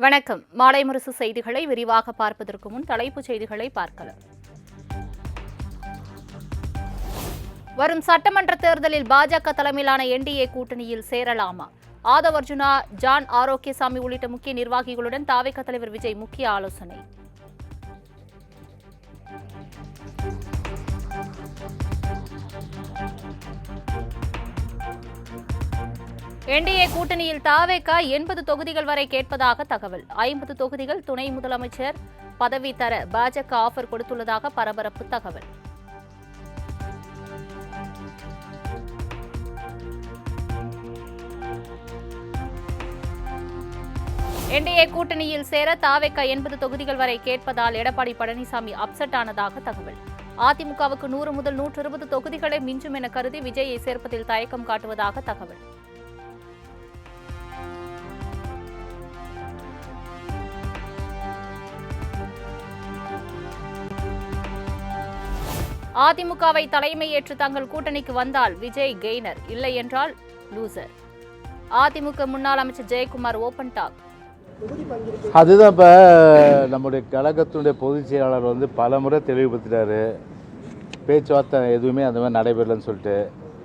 வணக்கம். மாலை முரசு செய்திகளை விரிவாக பார்ப்பதற்கு முன் தலைப்புச் செய்திகளை பார்க்கலாம். வரும் சட்டமன்ற தேர்தலில் பாஜக தலைமையிலான என்டிஏ கூட்டணியில் சேரலாமா? ஆதவ் அர்ஜுனா, ஜான் ஆரோக்கியசாமி உள்ளிட்ட முக்கிய நிர்வாகிகளுடன் தாவேகா தலைவர் விஜய் முக்கிய ஆலோசனை. என்டிஏ கூட்டணியில் தாவேகா 80 தொகுதிகள் வரை கேட்பதாக தகவல். 50 தொகுதிகள் துணை முதலமைச்சர் பதவி தர பாஜக ஆஃபர் கொடுத்துள்ளதாக பரபரப்பு தகவல். என்டிஏ கூட்டணியில் சேர தாவேகா 80 தொகுதிகள் வரை கேட்பதால் எடப்பாடி பழனிசாமி அப்செட் ஆனதாக தகவல். அதிமுகவுக்கு 100 முதல் 120 தொகுதிகளை மிஞ்சும் என கருதி விஜயை சேர்ப்பதில் தயக்கம் காட்டுவதாக தகவல். அதிமுகவை தலைமை ஏற்று தங்கள் கூட்டணிக்கு வந்தால் விஜய் கெய்னர், இல்லை என்றால் லூசர். அதிமுக முன்னாள் அமைச்சர் ஜெயக்குமார் ஓபன் டாக். அதுதான் இப்போ நம்முடைய கழகத்தினுடைய பொதுச் செயலாளர் பல முறை தெளிவுபடுத்திட்டாரு. பேச்சுவார்த்தை எதுவுமே அந்த மாதிரி நடைபெறலன்னு சொல்லிட்டு.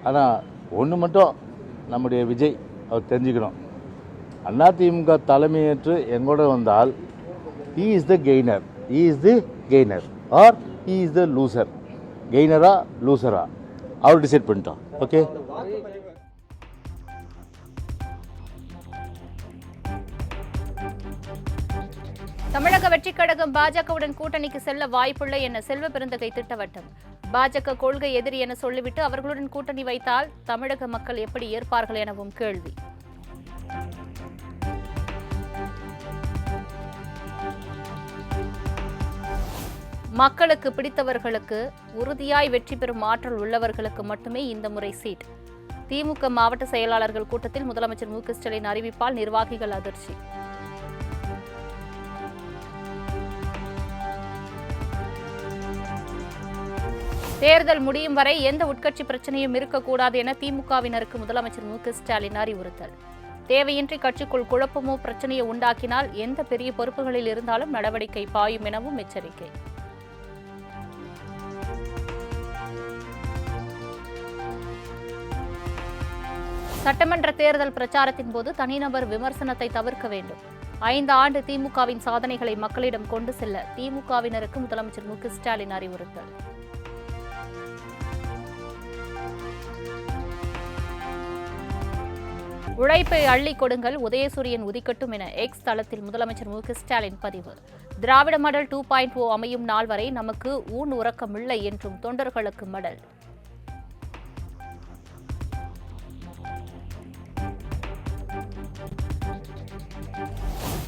ஆனால் ஒன்று மட்டும் நம்முடைய விஜய் அவர் தெரிஞ்சுக்கணும். அதிமுக தலைமையேற்று எங்கூட வந்தால் he is the gainer, he is the gainer or he is the loser. கெய்னரா லூசரா அவர் டிசைட் பண்ணிட்டோம். ஓகே. தமிழக வெற்றிக் கழகம் பாஜகவுடன் கூட்டணிக்கு செல்ல வாய்ப்புள்ள என செல்வ பெருந்தகை திட்டவட்டம். பாஜக கொள்கை எதிரி என சொல்லிவிட்டு அவர்களுடன் கூட்டணி வைத்தால் தமிழக மக்கள் எப்படி ஏற்பார்கள் எனவும் கேள்வி. மக்களுக்கு பிடித்தவர்களுக்கு, உறுதியாய் வெற்றி பெறும் ஆற்றல் உள்ளவர்களுக்கு மட்டுமே இந்த முறை சீட். திமுக மாவட்ட செயலாளர்கள் கூட்டத்தில் முதலமைச்சர் மு.க.ஸ்டாலின் அறிவிப்பால் நிர்வாகிகள் அதிர்ச்சி. தேர்தல் முடியும் வரை எந்த உட்கட்சி பிரச்சனையும் இருக்கக்கூடாது என திமுகவினருக்கு முதலமைச்சர் மு.க.ஸ்டாலின் அறிவுறுத்தல். தேவையின்றி கட்சிக்குள் குழப்பமோ பிரச்சனையோ உண்டாக்கினால் எந்த பெரிய பொறுப்புகளில் இருந்தாலும் நடவடிக்கை பாயும் எனவும் எச்சரிக்கை. சட்டமன்ற தேர்தல் பிரச்சாரத்தின் போது தனிநபர் விமர்சனத்தை தவிர்க்க வேண்டும். 5 ஆண்டு திமுகவின் சாதனைகளை மக்களிடம் கொண்டு செல்ல திமுகவினருக்கு முதலமைச்சர் மு.க.ஸ்டாலின் அறிவுறுத்தல். உழைப்பை அள்ளி கொடுங்கள், உதயசூரியன் உதிக்கட்டும் என எக்ஸ் தளத்தில் முதலமைச்சர் மு.க.ஸ்டாலின் பதிவு. திராவிட மாடல் 2.0 அமையும் நாள் வரை நமக்கு ஊன் உறக்கமில்லை என்றும் தொண்டர்களுக்கு மடல்.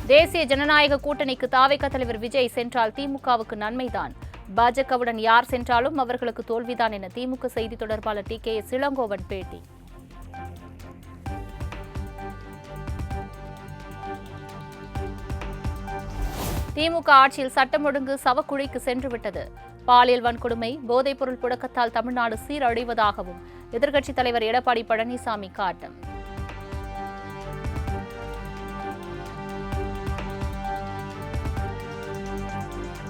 தேசிய ஜனநாயக கூட்டணிக்கு தாவேகா தலைவர் விஜய் சென்றால் திமுகவுக்கு நன்மைதான். பாஜகவுடன் யார் சென்றாலும் அவர்களுக்கு தோல்விதான் என திமுக செய்தி தொடர்பாளர் டி.கே.எஸ். இளங்கோவன் பேட்டி. திமுக ஆட்சியில் சட்டம் ஒழுங்கு சவக்குழிக்கு சென்றுவிட்டது. பாலியல் வன்கொடுமை, போதைப்பொருள் புழக்கத்தால் தமிழ்நாடு சீரழிவதாகவும் எதிர்க்கட்சித் தலைவர் எடப்பாடி பழனிசாமி காட்டம்.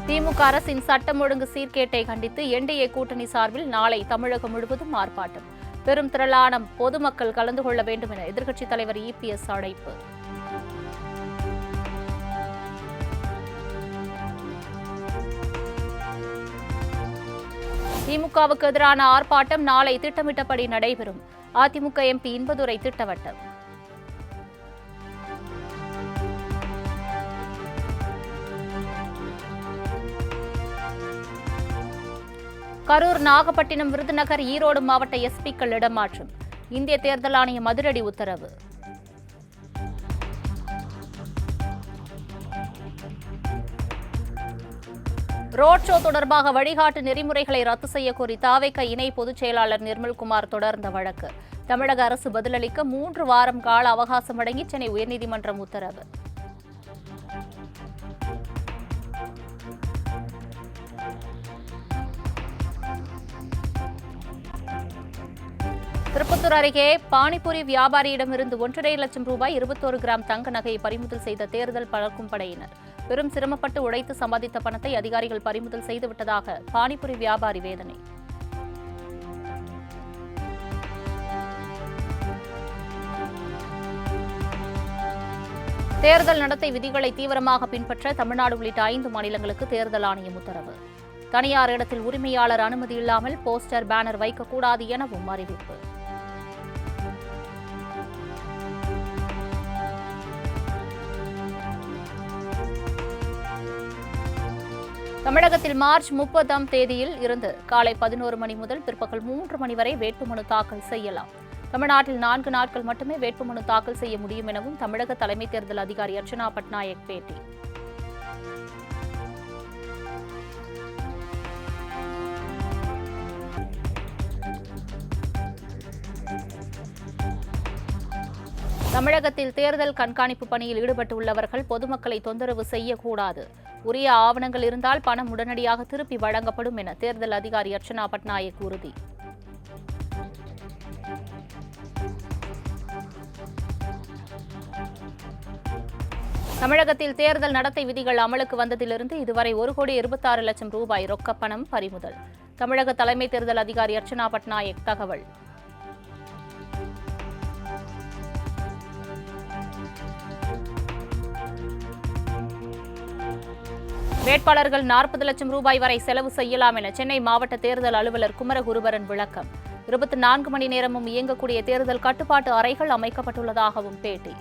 திமுக அரசின் சட்டம் ஒழுங்கு சீர்கேட்டை கண்டித்து என்டிஏ கூட்டணி சார்பில் நாளை தமிழகம் முழுவதும் ஆர்ப்பாட்டம். பெரும் திரளான பொதுமக்கள் கலந்து கொள்ள வேண்டும் என எதிர்க்கட்சித் தலைவர் இபிஎஸ் அழைப்பு. திமுகவுக்கு எதிரான ஆர்ப்பாட்டம் நாளை திட்டமிட்டபடி நடைபெறும். அதிமுக எம்பி இன்பதுரை திட்டவட்டம். கரூர், நாகப்பட்டினம், விருதுநகர், ஈரோடு மாவட்ட எஸ்பிக்கள் இடமாற்றம். இந்திய தேர்தல் ஆணையம் அதிரடி உத்தரவு. ரோட் ஷோ தொடர்பாக வழிகாட்டு நெறிமுறைகளை ரத்து செய்யக்கோரி தாவேகா இணை பொதுச் செயலாளர் நிர்மல்குமார் தொடர்ந்த வழக்கு. தமிழக அரசு பதிலளிக்க 3 வாரம் கால அவகாசம் வழங்கி சென்னை உயர்நீதிமன்றம் உத்தரவு. திருப்பத்தூர் அருகே பானிபூரி வியாபாரியிடமிருந்து 1.5 லட்சம் ரூபாய் 21 கிராம் தங்க நகையை பறிமுதல் செய்த தேர்தல் பறக்கும் படையினர். பெரும் சிரமப்பட்டு உழைத்து சம்பாதித்த பணத்தை அதிகாரிகள் பறிமுதல் செய்துவிட்டதாக பானிபூரி வியாபாரி வேதனை. தேர்தல் நடத்தை விதிகளை தீவிரமாக பின்பற்ற தமிழ்நாடு உள்ளிட்ட 5 மாநிலங்களுக்கு தேர்தல் ஆணையம் உத்தரவு. தனியார் இடத்தில் உரிமையாளர் அனுமதி இல்லாமல் போஸ்டர், பேனர் வைக்கக்கூடாது எனவும் அறிவிப்பு. தமிழகத்தில் மார்ச் 30ஆம் தேதியில் இருந்து காலை 11 மணி முதல் பிற்பகல் 3 மணி வரை வேட்புமனு தாக்கல் செய்யலாம். தமிழ்நாட்டில் 4 நாட்கள் மட்டுமே வேட்புமனு தாக்கல் செய்ய முடியும் எனவும் தமிழக தலைமை தேர்தல் அதிகாரி அர்ச்சனா பட்நாயக் பேட்டி. தமிழகத்தில் தேர்தல் கண்காணிப்பு பணியில் ஈடுபட்டுள்ளவர்கள் பொதுமக்களை தொந்தரவு செய்யக்கூடாது. உரிய ஆவணங்கள் இருந்தால் பணம் உடனடியாக திருப்பி வழங்கப்படும் என தேர்தல் அதிகாரி அர்ச்சனா பட்நாயக் உறுதி. தமிழகத்தில் தேர்தல் நடத்தை விதிகள் அமலுக்கு வந்ததிலிருந்து இதுவரை 1,26,00,000 ரூபாய் ரொக்கப் பணம் பறிமுதல். தமிழக தலைமை தேர்தல் அதிகாரி அர்ச்சனா பட்நாயக் தகவல். வேட்பாளர்கள் 40 லட்சம் ரூபாய் வரை செலவு செய்யலாம் என சென்னை மாவட்ட தேர்தல் அலுவலர் குமரகுருபரன் விளக்கம். 24 மணி நேரமும் இயங்கக்கூடிய தேர்தல் கட்டுப்பாட்டு அறைகள் அமைக்கப்பட்டுள்ளதாகவும் பேட்டி.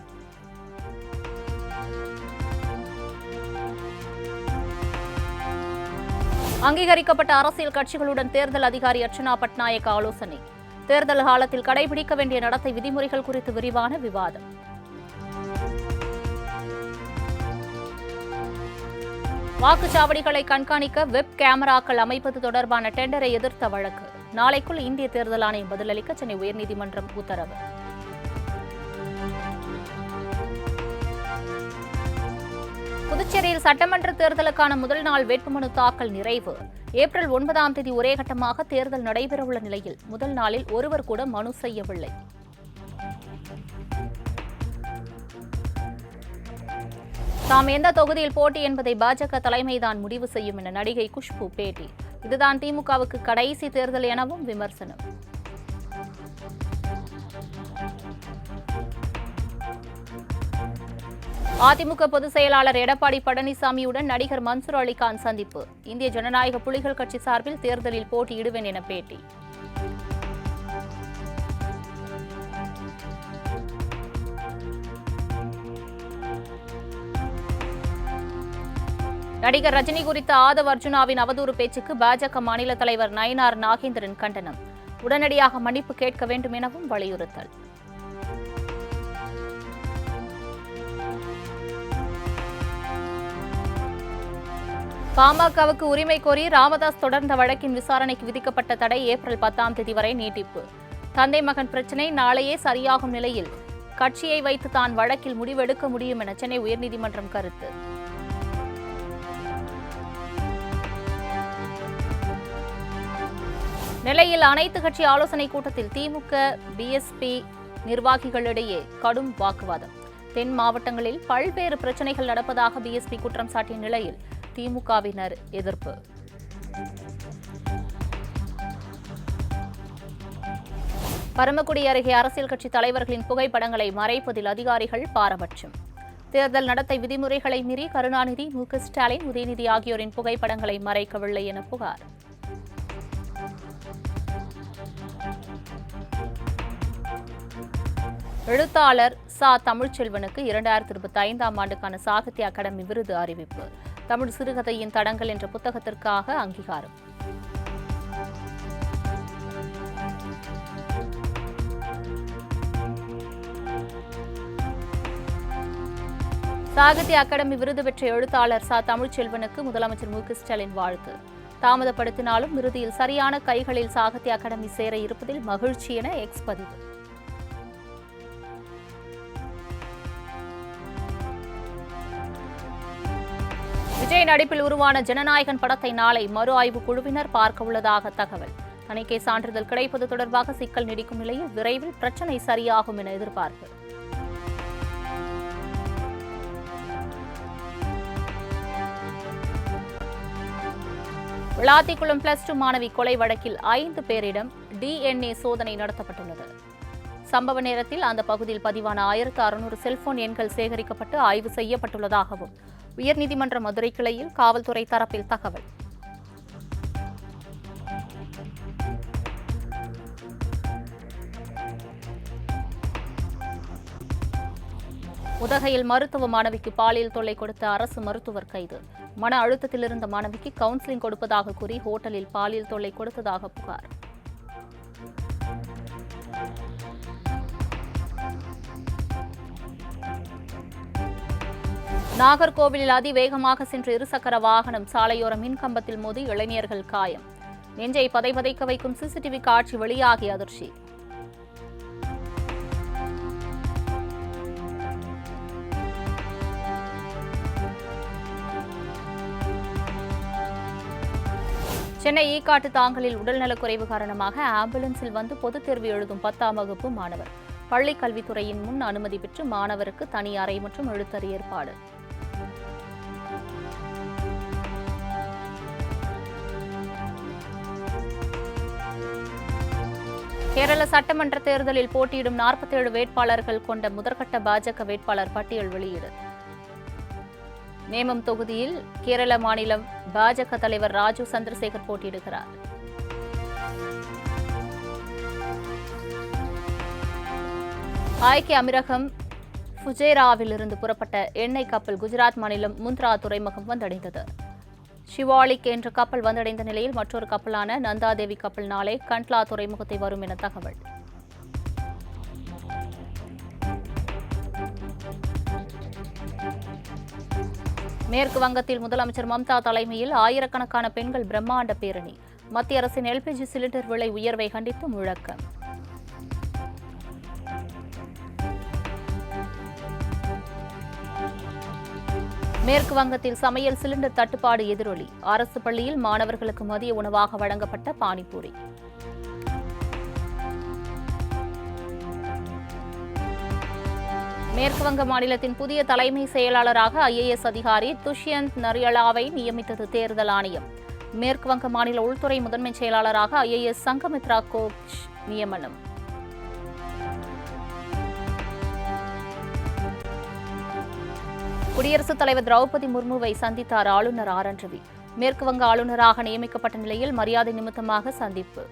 அங்கீகரிக்கப்பட்ட அரசியல் கட்சிகளுடன் தேர்தல் அதிகாரி அர்ச்சனா பட்நாயக் ஆலோசனை. தேர்தல் காலத்தில் கடைபிடிக்க வேண்டிய நடத்தை விதிமுறைகள் குறித்து விரிவான விவாதம். வாக்குச்சாவடிகளை கண்காணிக்க வெப் கேமராக்கள் அமைப்பது தொடர்பான டெண்டரை எதிர்த்த வழக்கு. நாளைக்குள் இந்திய தேர்தல் ஆணையம் பதிலளிக்க சென்னை உயர்நீதிமன்றம் உத்தரவு. புதுச்சேரியில் சட்டமன்ற தேர்தலுக்கான முதல் நாள் வேட்புமனு தாக்கல் நிறைவு. ஏப்ரல் 9ஆம் தேதி ஒரே கட்டமாக தேர்தல் நடைபெறவுள்ள நிலையில் முதல் நாளில் ஒருவர் கூட மனு செய்யவில்லை. தாம் எந்த தொகுதியில் போட்டி என்பதை பாஜக தலைமைதான் முடிவு செய்யும் என நடிகை குஷ்பு பேட்டி. இதுதான் திமுகவுக்கு கடைசி தேர்தல் எனவும் விமர்சனம். அதிமுக பொதுச் செயலாளர் எடப்பாடி பழனிசாமியுடன் நடிகர் மன்சூர் அலிகான் சந்திப்பு. இந்திய ஜனநாயக புலிகள் கட்சி சார்பில் தேர்தலில் போட்டியிடுவேன் என பேட்டி. நடிகர் ரஜினி குறித்த ஆதவ் அர்ஜுனாவின் அவதூறு பேச்சுக்கு பாஜக மாநில தலைவர் நயினார் நாகேந்திரன் கண்டனம். உடனடியாக மன்னிப்பு கேட்க வேண்டும் எனவும் வலியுறுத்தல். பாமகவுக்கு உரிமை கோரி ராமதாஸ் தொடர்ந்த வழக்கின் விசாரணைக்கு விதிக்கப்பட்ட தடை ஏப்ரல் 10ஆம் தேதி வரை நீட்டிப்பு. தந்தை மகன் பிரச்சினை நாளையே சரியாகும் நிலையில் கட்சியை வைத்து தான் வழக்கில் முடிவெடுக்க முடியும் என சென்னை உயர்நீதிமன்றம் கருத்து. நெல்லையில் அனைத்து கட்சி ஆலோசனைக் கூட்டத்தில் திமுக, பிஎஸ்பி நிர்வாகிகளிடையே கடும் வாக்குவாதம். தென் மாவட்டங்களில் பல்வேறு பிரச்சினைகள் நடப்பதாக பிஎஸ்பி குற்றம் சாட்டிய நிலையில் திமுகவினர் எதிர்ப்பு. பரமக்குடி அருகே அரசியல் கட்சி தலைவர்களின் புகைப்படங்களை மறைப்பதில் அதிகாரிகள் பாரபட்சம். தேர்தல் நடத்தை விதிமுறைகளை மீறி கருணாநிதி, மு.க. ஸ்டாலின், உதயநிதி ஆகியோரின் புகைப்படங்களை மறைக்கவில்லை என புகார். எழுத்தாளர் ச. தமிழ்ச்செல்வனுக்கு 2025ஆம் ஆண்டுக்கான சாகித்ய அகாடமி விருது அறிவிப்பு. தமிழ் சிறுகதையின் தடங்கள் என்ற புத்தகத்திற்காக அங்கீகாரம். சாகித்ய அகாடமி விருது பெற்ற எழுத்தாளர் ச. தமிழ்ச்செல்வனுக்கு முதலமைச்சர் மு.க. ஸ்டாலின் வாழ்த்து. தாமதப்படுத்தினாலும் இறுதியில் சரியான கைகளில் சாகித்ய அகாடமி சேர இருப்பதில் மகிழ்ச்சி என எக்ஸ் பதிவு. விஜய் நடிப்பில் உருவான ஜனநாயகன் படத்தை நாளை மறு ஆய்வு குழுவினர் பார்க்க உள்ளதாக தகவல். தணிக்கை சான்றிதழ் கிடைப்பது தொடர்பாக சிக்கல் நீடிக்கும் நிலையில் விரைவில் பிரச்சினை சரியாகும் என எதிர்பார்ப்பு. விளாத்திக்குளம் +2 மாணவி கொலை வழக்கில் 5 பேரிடம் DNA சோதனை நடத்தப்பட்டுள்ளது. சம்பவ நேரத்தில் அந்த பகுதியில் பதிவான 1600 செல்போன் எண்கள் சேகரிக்கப்பட்டு ஆய்வு செய்யப்பட்டுள்ளதாகவும் உயர்நீதிமன்ற மதுரை கிளையில் காவல்துறை தரப்பில் தகவல். உதகையில் மருத்துவ மாணவிக்கு பாலியல் தொல்லை கொடுத்த அரசு மருத்துவர் கைது. மன அழுத்தத்தில் இருந்த மாணவிக்கு கவுன்சிலிங் கொடுப்பதாக கூறி ஹோட்டலில் பாலியல் தொல்லை கொடுத்ததாக புகார். நாகர்கோவிலில் அதிவேகமாக சென்ற இருசக்கர வாகனம் சாலையோர மின்கம்பத்தில் மோதி இளைஞர்கள் காயம். நெஞ்சை பதைபதைக்க வைக்கும் சிசிடிவி காட்சி வெளியாகி அதிர்ச்சி. சென்னை ஈக்காட்டு தாங்கலில் உடல்நலக்குறைவு காரணமாக ஆம்புலன்ஸில் வந்து பொதுத் தேர்வு எழுதும் 10ஆம் வகுப்பு மாணவர். பள்ளிக் கல்வித்துறையின் முன் அனுமதி பெற்று மாணவருக்கு தனி அறை மற்றும் எழுத்தறி ஏற்பாடு. கேரள சட்டமன்ற தேர்தலில் போட்டியிடும் 47 வேட்பாளர்கள் கொண்ட முதற்கட்ட பாஜக வேட்பாளர் பட்டியல் வெளியீடு. நேமம் தொகுதியில் கேரள மாநிலம் பாஜக தலைவர் ராஜு சந்திரசேகர் போட்டியிடுகிறார். ஐக்கிய அமீரகம் ஃபுஜேராவிலிருந்து புறப்பட்ட எண்ணெய் கப்பல் குஜராத் மாநிலம் முந்த்ரா துறைமுகம் வந்தடைந்தது. ஷிவாலிக் என்ற கப்பல் வந்தடைந்த நிலையில் மற்றொரு கப்பலான நந்தாதேவி கப்பல் நாளை கண்ட்லா துறைமுகத்தை வரும் என தகவல். மேற்கு வங்கத்தில் முதலமைச்சர் மம்தா தலைமையில் ஆயிரக்கணக்கான பெண்கள் பிரம்மாண்ட பேரணி. மத்திய அரசின் LPG சிலிண்டர் விலை உயர்வை கண்டித்து முழக்கம். மேற்கு வங்கத்தில் சமையல் சிலிண்டர் தட்டுப்பாடு எதிரொலி. அரசு பள்ளியில் மாணவர்களுக்கு மதிய உணவாக வழங்கப்பட்ட பானிபூரி. மேற்கு வங்க மாநிலத்தின் புதிய தலைமை செயலாளராக IAS அதிகாரி துஷ்யந்த் நரியலாவை நியமித்தது தேர்தல் ஆணையம். மேற்கு வங்க மாநில உள்துறை முதன்மை செயலாளராக IAS சங்கமித்ரா கோச் நியமனம். குடியரசுத் தலைவர் திரௌபதி முர்முவை சந்தித்தார் ஆளுநர் RN ரவி. மேற்கு வங்க ஆளுநராக நியமிக்கப்பட்ட நிலையில் மரியாதை நிமித்தமாக சந்திப்பு.